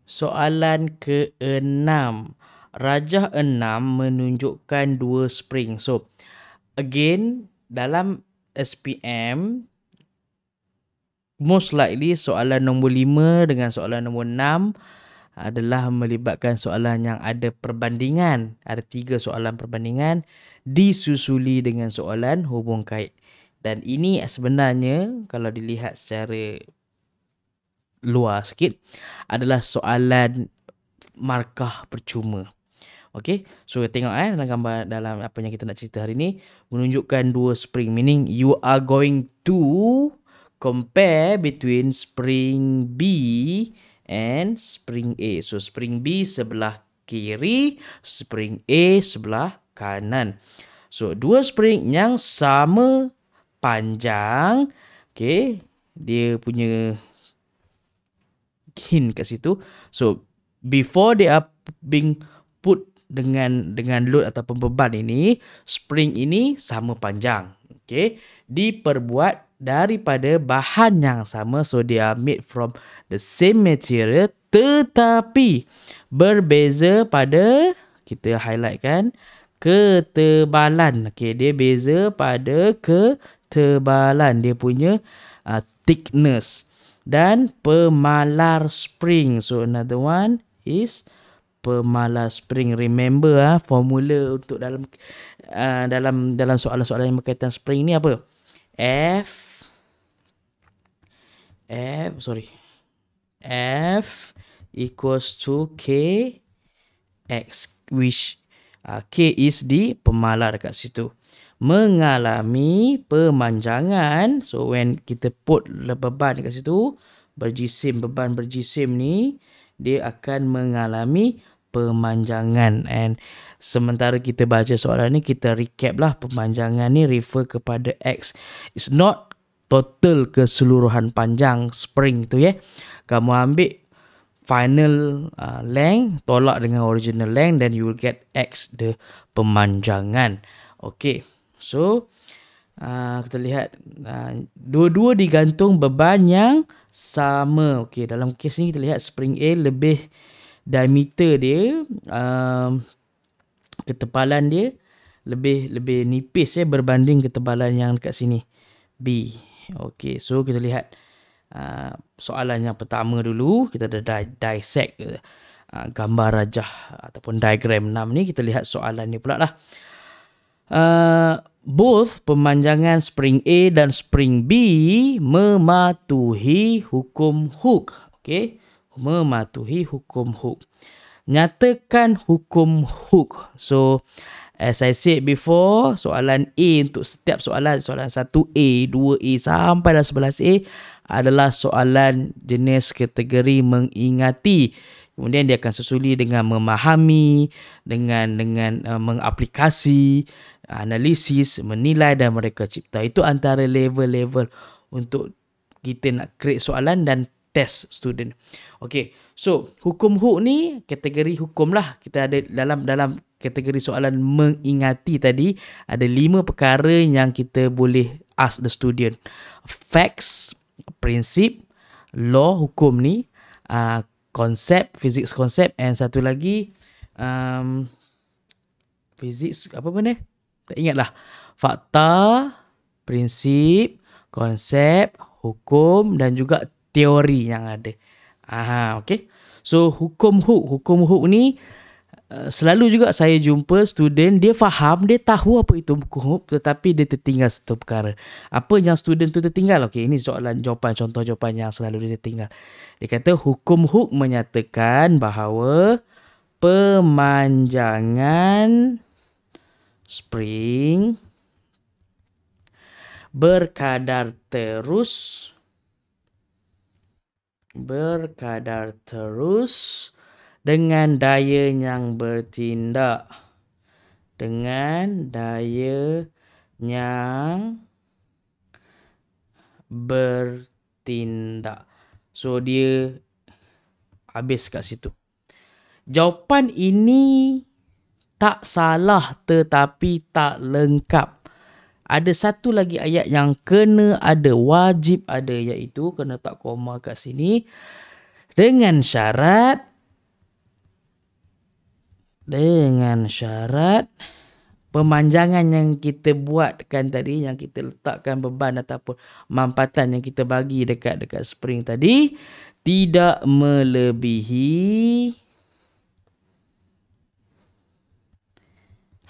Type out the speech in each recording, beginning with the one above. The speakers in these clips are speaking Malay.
Soalan ke-6. Rajah 6 menunjukkan 2 spring. So, again, dalam SPM, most likely soalan nombor 5 dengan soalan nombor 6 adalah melibatkan soalan yang ada perbandingan. Ada 3 soalan perbandingan disusuli dengan soalan hubung kait. Dan ini sebenarnya kalau dilihat secara luar sikit adalah soalan markah percuma. Okey, so tengok dalam gambar, dalam apa yang kita nak cerita hari ni menunjukkan 2 spring, meaning you are going to compare between spring B and spring A. So spring B sebelah kiri, spring A sebelah kanan. So 2 spring yang sama panjang. Okey, dia punya hint kat situ. So before they are being put dengan load ataupun beban ini, spring ini sama panjang. Okay, diperbuat daripada bahan yang sama. So they are made from the same material, tetapi berbeza pada, kita highlight kan, ketebalan. Okay, dia beza pada ketebalan, dia punya thickness dan pemalar spring. So another one is pemalar spring. Remember formula untuk dalam soalan-soalan yang berkaitan spring ni apa? F equals to K X, which K is di pemalar kat situ. Mengalami pemanjangan. So when kita put beban kat situ, beban berjisim ni, dia akan mengalami pemanjangan. And sementara kita baca soalan ni, kita recap lah, pemanjangan ni refer kepada X. It's not total keseluruhan panjang spring tu ya. Kamu ambil final length, tolak dengan original length, then you will get X, the pemanjangan. Okay, so kita lihat dua-dua digantung beban yang sama. Okay, dalam kes ni kita lihat spring A lebih diameter dia, ketebalan dia lebih nipis berbanding ketebalan yang dekat sini B. Okay, so kita lihat soalan yang pertama dulu. Kita ada dissect gambar rajah ataupun diagram 6 ni. Kita lihat soalan ni pula lah. Both pemanjangan spring A dan spring B mematuhi hukum Hooke. Okay, mematuhi hukum Hooke. Nyatakan hukum Hooke. So as I said before, soalan A untuk setiap soalan 1A, 2A sampai dah 11A adalah soalan jenis kategori mengingati. Kemudian dia akan susuli dengan memahami, dengan mengaplikasi, analisis, menilai dan mereka cipta. Itu antara level-level untuk kita nak create soalan dan test student. Okay, so hukum Hooke ni kategori hukum lah. Kita ada dalam kategori soalan mengingati tadi, ada 5 perkara yang kita boleh ask the student. Facts, prinsip, law, hukum ni, konsep, physics konsep, and satu lagi physics apa benda? Tak ingat lah. Fakta, prinsip, konsep, hukum dan juga teori yang ada. Okay. So hukum Hooke ni selalu juga saya jumpa student, dia faham, dia tahu apa itu hukum Hooke, tetapi dia tertinggal satu perkara. Apa yang student tu tertinggal? Okay, ini contoh jawapan yang selalu dia tertinggal. Dia kata hukum Hooke menyatakan bahawa pemanjangan spring berkadar terus dengan daya yang bertindak. So dia habis kat situ. Jawapan ini tak salah tetapi tak lengkap. Ada satu lagi ayat yang kena ada, wajib ada, iaitu kena tak koma kat sini. Dengan syarat dengan syarat pemanjangan yang kita buatkan tadi, yang kita letakkan beban ataupun mampatan yang kita bagi dekat spring tadi tidak melebihi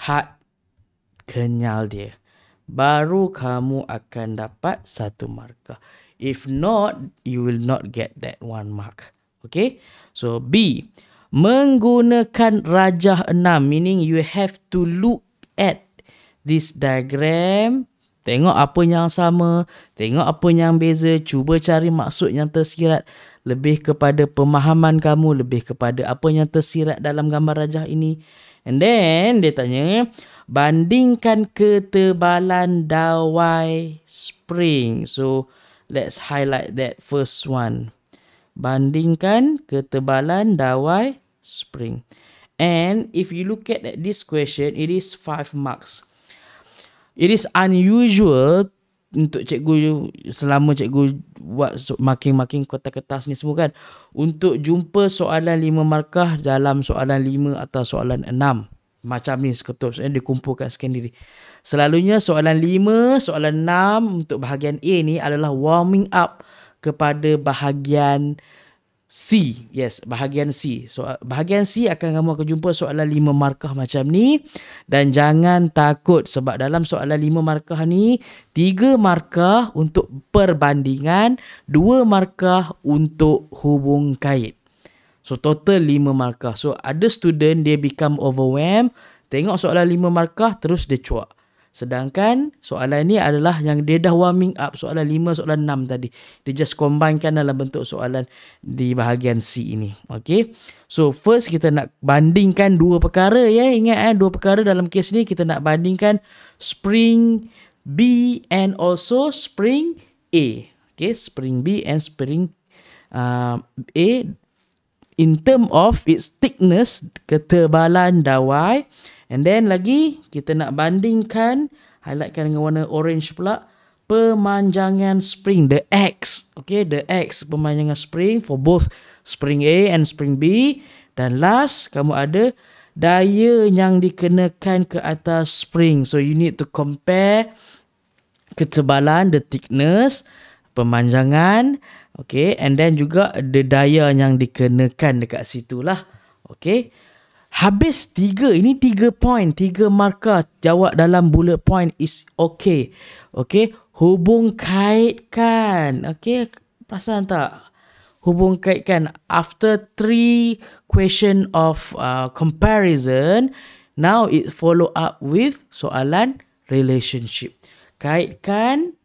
had kenyal dia. Baru kamu akan dapat 1 markah. If not, you will not get that 1 mark. Okay? So B, menggunakan rajah 6, meaning you have to look at this diagram, tengok apa yang sama, tengok apa yang beza, cuba cari maksud yang tersirat, lebih kepada pemahaman kamu, lebih kepada apa yang tersirat dalam gambar rajah ini. And then dia tanya, bandingkan ketebalan dawai spring. So let's highlight that first one. Bandingkan ketebalan dawai spring. And if you look at this question, it is 5 marks. It is unusual untuk cikgu, selama cikgu buat marking kotak kertas ni semua kan, untuk jumpa soalan 5 markah dalam soalan 5 atau soalan 6. Macam ni seketul, dikumpulkan sendiri. Selalunya soalan 5, soalan 6 untuk bahagian A ni adalah warming up kepada bahagian C. Yes, bahagian C. So, bahagian C kamu akan jumpa soalan 5 markah macam ni. Dan jangan takut sebab dalam soalan 5 markah ni, 3 markah untuk perbandingan, 2 markah untuk hubung kait. So, total 5 markah. So, ada student dia become overwhelmed, tengok soalan 5 markah, terus dia cuak. Sedangkan soalan ni adalah yang dia dah warming up soalan 5, soalan 6 tadi. Dia just combinekan dalam bentuk soalan di bahagian C ini. Okay. So first kita nak bandingkan 2 perkara ya. Ingat 2 perkara dalam kes ni kita nak bandingkan spring B and also spring A. Okay. Spring B and spring A in term of its thickness, ketebalan dawai. And then lagi kita nak bandingkan, highlightkan dengan warna orange pula, pemanjangan spring, the X. Okay, the X pemanjangan spring for both spring A and spring B. Dan last, kamu ada daya yang dikenakan ke atas spring. So you need to compare ketebalan, the thickness, pemanjangan, okay, and then juga the daya yang dikenakan dekat situ lah. Okay. Habis 3. Ini 3 point. 3 markah. Jawab dalam bullet point is okay. Okay. Hubung kaitkan. Okay. Perasan tak? Hubung kaitkan. After 3 question of comparison, now it follow up with soalan relationship. Kaitkan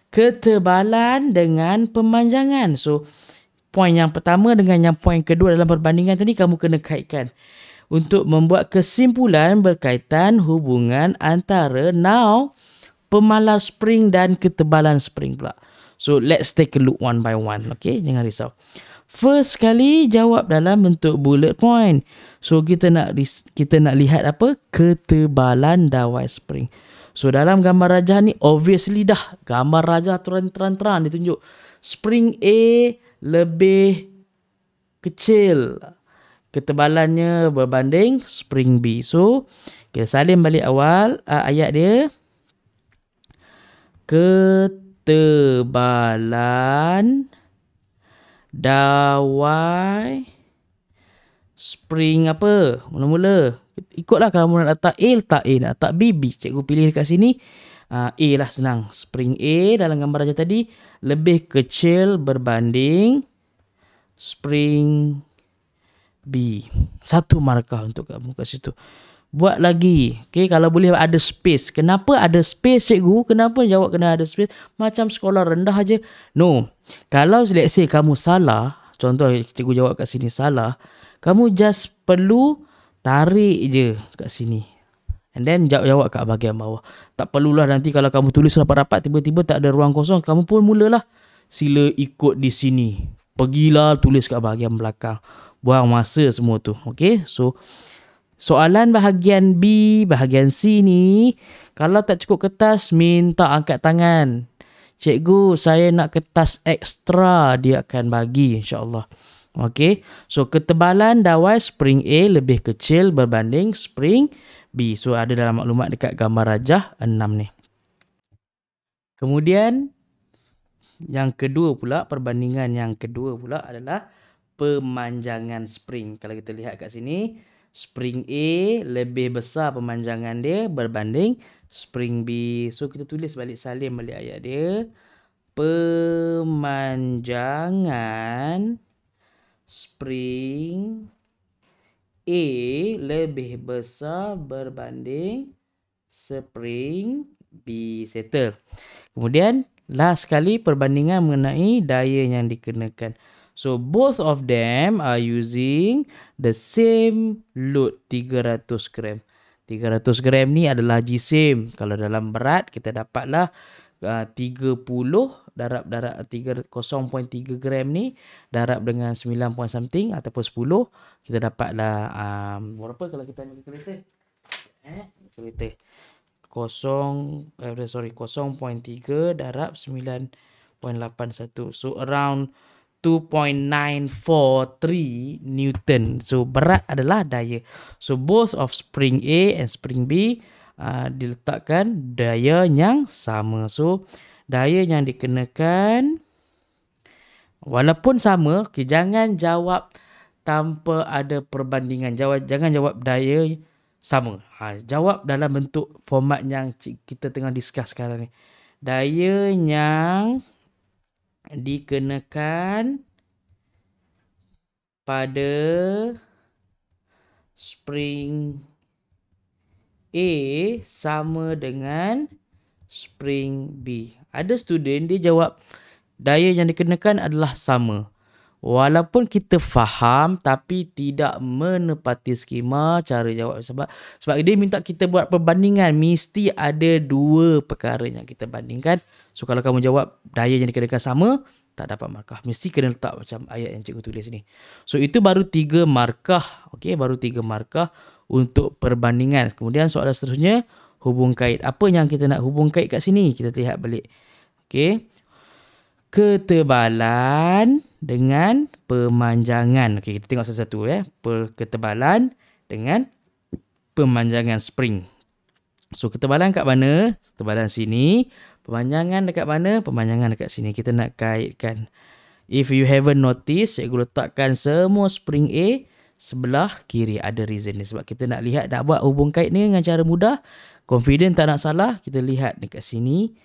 ketebalan dengan pemanjangan. So, point yang pertama dengan yang point kedua dalam perbandingan tadi, kamu kena kaitkan. Untuk membuat kesimpulan berkaitan hubungan antara now pemalar spring dan ketebalan spring pula. So let's take a look one by one. Okay, jangan risau. First kali jawab dalam bentuk bullet point. So kita nak lihat apa? Ketebalan dawai spring. So dalam gambar rajah ni obviously dah gambar rajah terang-terang ditunjuk. Spring A lebih kecil ketebalannya berbanding spring B. So, kita salin balik awal ayat dia. Ketebalan dawai spring apa? Mula-mula. Ikutlah kalau nak letak A, letak A. Nak letak B, B. Cikgu pilih dekat sini. A lah senang. Spring A dalam gambar aja tadi lebih kecil berbanding spring B. 1 markah untuk kamu kat situ. Buat lagi. Okay, kalau boleh ada space. Kenapa ada space cikgu? Kenapa jawab kena ada space? Macam sekolah rendah aja. No. Kalau let's say kamu salah, contoh cikgu jawab kat sini salah, kamu just perlu tarik je kat sini. And then jawab kat bahagian bawah. Tak perlulah nanti kalau kamu tulis rapat-rapat tiba-tiba tak ada ruang kosong, kamu pun mulalah. Sila ikut di sini. Pergilah tulis kat bahagian belakang. Buang masa semua tu. Okay. So, soalan bahagian B, bahagian C ni, kalau tak cukup kertas, minta angkat tangan. Cikgu, saya nak kertas ekstra. Dia akan bagi insyaAllah. Okey. So ketebalan dawai spring A lebih kecil berbanding spring B. So ada dalam maklumat dekat gambar rajah 6 ni. Kemudian yang kedua pula, perbandingan yang kedua pula adalah pemanjangan spring. Kalau kita lihat kat sini, spring A lebih besar pemanjangan dia berbanding spring B. So kita tulis balik, salin balik ayat dia. Pemanjangan spring A lebih besar berbanding spring B. Settle. Kemudian last sekali perbandingan mengenai daya yang dikenakan. So both of them are using the same load 300 gram. 300 gram ni adalah jisim. Kalau dalam berat kita dapatlah 30 darab 0.3 gram ni darab dengan 9 point something ataupun 10, kita dapatlah berapa kalau kita ambil kalkulator? Kalkulator. 0.3 darab 9.81. So around 2.943 Newton. So berat adalah daya. So both of spring A and spring B diletakkan daya yang sama. So daya yang dikenakan walaupun sama, okay, jangan jawab tanpa ada perbandingan. Jangan jawab daya sama. Jawab dalam bentuk format yang kita tengah discuss sekarang ni. Daya yang dikenakan pada spring A sama dengan spring B. Ada student dia jawab daya yang dikenakan adalah sama. Walaupun kita faham tapi tidak menepati skema cara jawab, sebab dia minta kita buat perbandingan, mesti ada dua perkara yang kita bandingkan. So kalau kamu jawab daya yang dikenakan sama, tak dapat markah. Mesti kena letak macam ayat yang cikgu tulis ni. So itu baru 3 markah. Okey, baru 3 markah untuk perbandingan. Kemudian soalan seterusnya, hubung kait. Apa yang kita nak hubung kait kat sini? Kita lihat balik. Okey. Ketebalan dengan pemanjangan. Okey, kita tengok satu-satu ya. Ketebalan dengan pemanjangan spring. So ketebalan kat mana? Ketebalan sini. Pemanjangan dekat mana? Pemanjangan dekat sini. Kita nak kaitkan. If you haven't noticed, cikgu letakkan semua spring A sebelah kiri. Ada reason ni. Sebab kita nak lihat, nak buat hubung kait ni dengan cara mudah. Confident tak nak salah. Kita lihat dekat sini.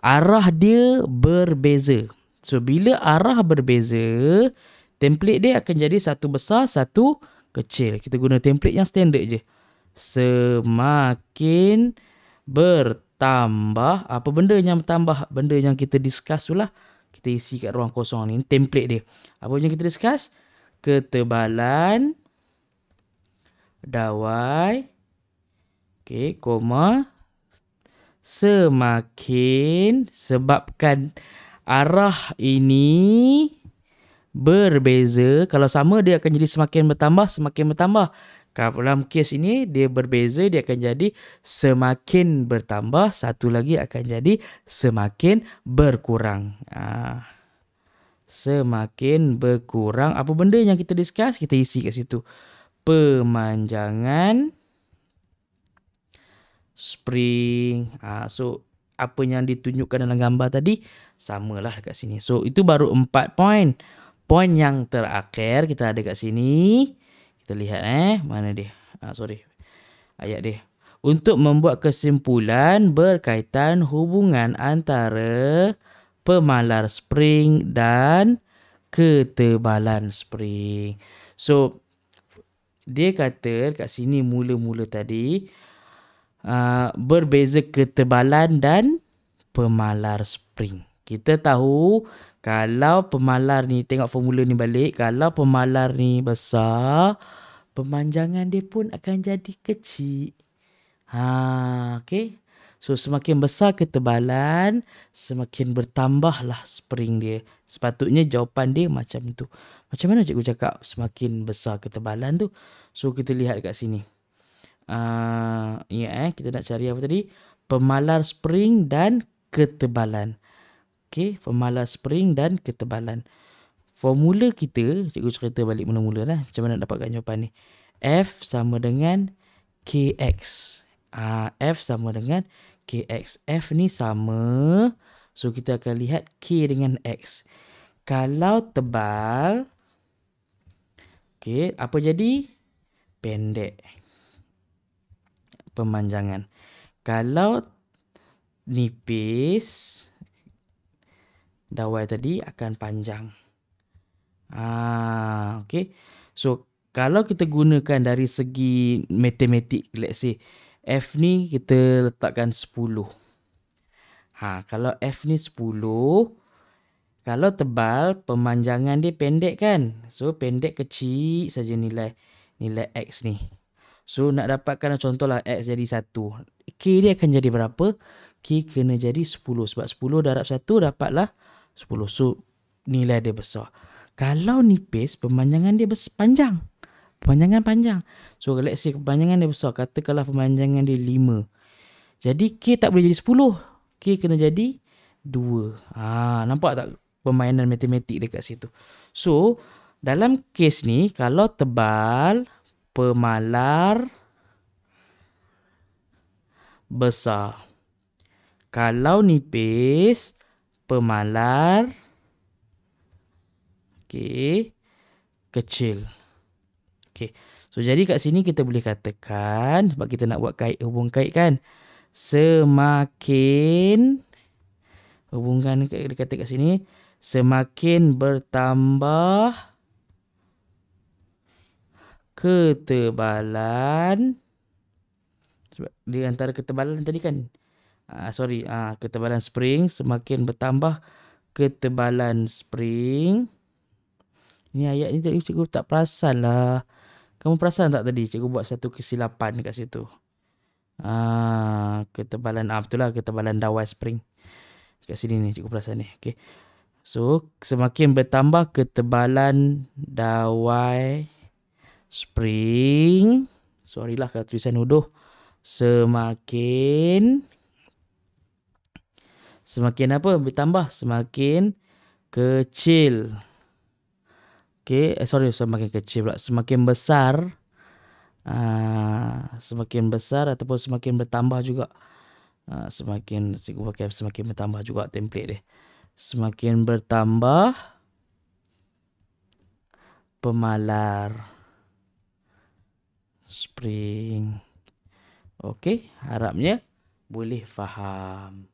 Arah dia berbeza. So bila arah berbeza, template dia akan jadi satu besar, satu kecil. Kita guna template yang standard je. Semakin bertambah, apa benda yang bertambah? Benda yang kita discuss tu lah. Kita isi kat ruang kosong ni. Ini template dia. Apa yang kita discuss? Ketebalan dawai. Okey, koma. Semakin, sebabkan arah ini berbeza. Kalau sama, dia akan jadi semakin bertambah, semakin bertambah. Kalau dalam kes ini, dia berbeza, dia akan jadi semakin bertambah. Satu lagi akan jadi semakin berkurang. Semakin berkurang. Apa benda yang kita discuss? Kita isi kat situ. Pemanjangan spring. So apa yang ditunjukkan dalam gambar tadi samalah dekat sini. So itu baru 4 poin. Poin yang terakhir kita ada kat sini. Kita lihat mana dia? Ayat dia. Untuk membuat kesimpulan berkaitan hubungan antara pemalar spring dan ketebalan spring. So dia kata kat sini mula-mula tadi berbeza ketebalan dan pemalar spring. Kita tahu kalau pemalar ni, tengok formula ni balik, kalau pemalar ni besar, pemanjangan dia pun akan jadi kecil. Okay. So semakin besar ketebalan, semakin bertambahlah spring dia. Sepatutnya jawapan dia macam tu. Macam mana cikgu cakap semakin besar ketebalan tu? So kita lihat kat sini. Kita nak cari apa tadi? Pemalar spring dan ketebalan. Okey, pemalar spring dan ketebalan. Formula kita, cikgu cerita balik mula-mula lah. Macam mana nak dapatkan jawapan ni. F sama dengan KX. F sama dengan KX. F ni sama. So, kita akan lihat K dengan X. Kalau tebal, okay, apa jadi? Pendek. Pemanjangan. Kalau nipis, dawai tadi akan panjang. Okay. So, kalau kita gunakan dari segi matematik, let's say, F ni kita letakkan 10. Kalau F ni 10, kalau tebal, pemanjangan dia pendek kan? So, pendek kecil saja nilai X ni. So, nak dapatkan contohlah X jadi 1. K dia akan jadi berapa? K kena jadi 10. Sebab 10 darab 1 dapatlah 10. So, nilai dia besar. Kalau nipis, pemanjangan dia panjang. Pemanjangan panjang. So, let's say pemanjangan dia besar. Katakanlah pemanjangan dia 5. Jadi, K tak boleh jadi 10. K kena jadi 2. Nampak tak permainan matematik dekat situ? So, dalam kes ni, kalau tebal, pemalar besar. Kalau nipis, pemalar kecil. So, jadi kat sini kita boleh katakan, sebab kita nak buat hubung kait kan, semakin, hubungkan dia kata kat sini, semakin bertambah ketebalan, di antara ketebalan tadi kan, ketebalan spring, semakin bertambah ketebalan spring. Ini ayat ni tadi cikgu tak perasan lah. Kamu perasan tak tadi cikgu buat satu kesilapan kat situ? Ketebalan, betul lah, ketebalan dawai spring. Kat sini ni cikgu perasan ni. Okay. So, semakin bertambah ketebalan dawai spring. Sorry lah kalau tulisan huduh. Semakin apa? Bertambah. Semakin kecil. Semakin kecil pula. Semakin besar. Semakin besar ataupun semakin bertambah juga. Cikgu pakai semakin bertambah juga template dia. Semakin bertambah pemalar spring. Okey, harapnya boleh faham.